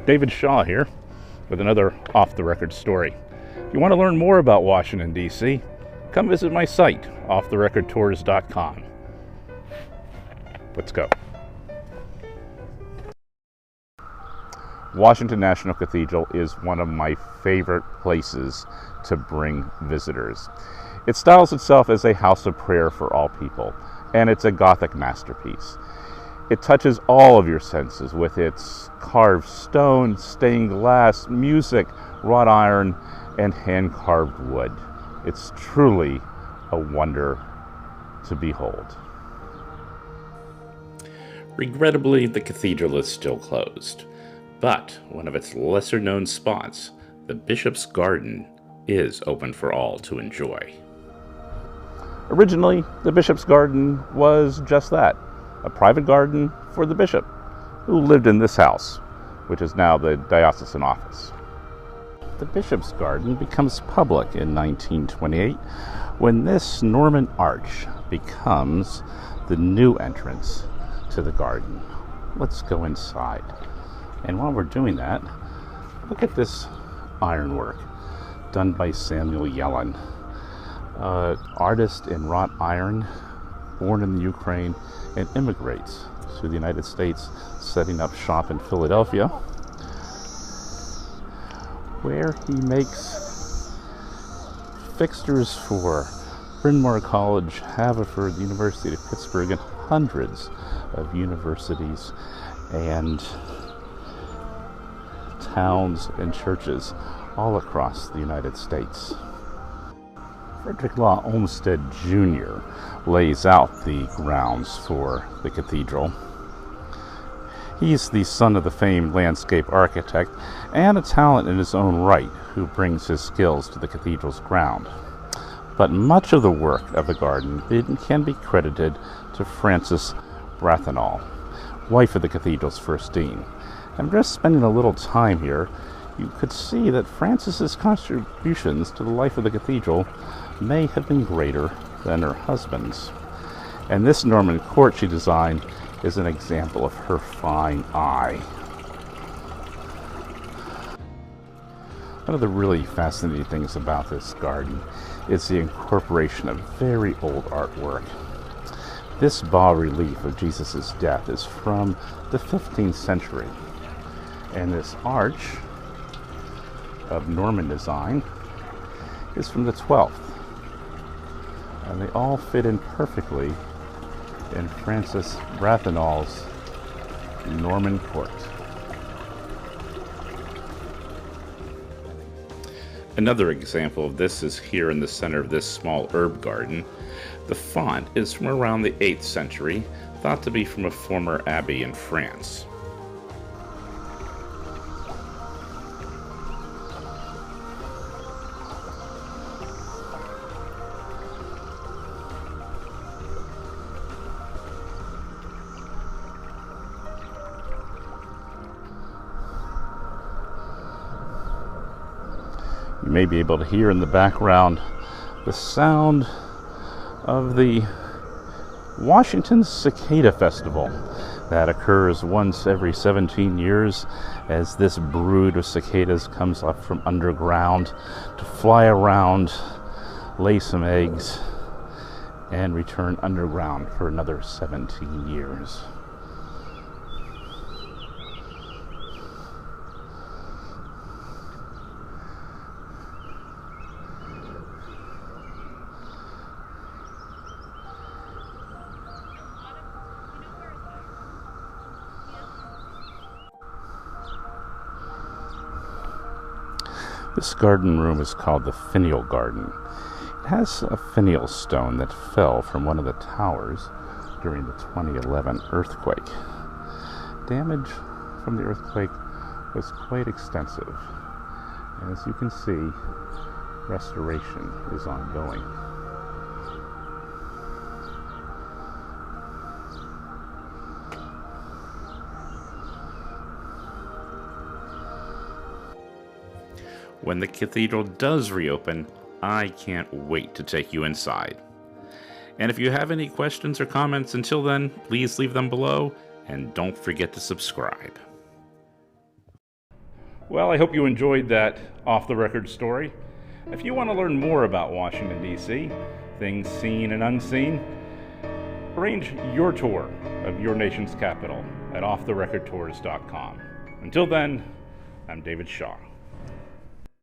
David Shaw here with another off-the-record story. If you want to learn more about Washington, D.C., come visit my site, offtherecordtours.com. Let's go. Washington National Cathedral is one of my favorite places to bring visitors. It styles itself as a house of prayer for all people, and it's a Gothic masterpiece. It touches all of your senses with its carved stone, stained glass, music, wrought iron, and hand-carved wood. It's truly a wonder to behold. Regrettably, the cathedral is still closed, but one of its lesser-known spots, the Bishop's Garden, is open for all to enjoy. Originally, the Bishop's Garden was just that, a private garden for the bishop, who lived in this house, which is now the diocesan office. The Bishop's Garden becomes public in 1928 when this Norman arch becomes the new entrance to the garden. Let's go inside. And while we're doing that, look at this ironwork done by Samuel Yellen, artist in wrought iron, born in the Ukraine, and immigrates to the United States, setting up shop in Philadelphia, where he makes fixtures for Bryn Mawr College, Haverford, the University of Pittsburgh, and hundreds of universities and towns and churches all across the United States. Frederick Law Olmsted Jr. lays out the grounds for the cathedral. He's the son of the famed landscape architect and a talent in his own right who brings his skills to the cathedral's ground. But much of the work of the garden can be credited to Frances Brathanol, wife of the cathedral's first dean. And just spending a little time here, you could see that Frances's contributions to the life of the cathedral may have been greater than her husband's. And this Norman court she designed is an example of her fine eye. One of the really fascinating things about this garden is the incorporation of very old artwork. This bas-relief of Jesus' death is from the 15th century, and this arch of Norman design is from the 12th. And they all fit in perfectly in Frances Brathanol's Norman court. Another example of this is here in the center of this small herb garden. The font is from around the 8th century, thought to be from a former abbey in France. You may be able to hear in the background the sound of the Washington Cicada Festival that occurs once every 17 years as this brood of cicadas comes up from underground to fly around, lay some eggs, and return underground for another 17 years. This garden room is called the Finial Garden. It has a finial stone that fell from one of the towers during the 2011 earthquake. Damage from the earthquake was quite extensive. And as you can see, restoration is ongoing. When the cathedral does reopen, I can't wait to take you inside. And if you have any questions or comments until then, please leave them below, and don't forget to subscribe. Well, I hope you enjoyed that off-the-record story. If you want to learn more about Washington, D.C., things seen and unseen, arrange your tour of your nation's capital at offtherecordtours.com. Until then, I'm David Shaw.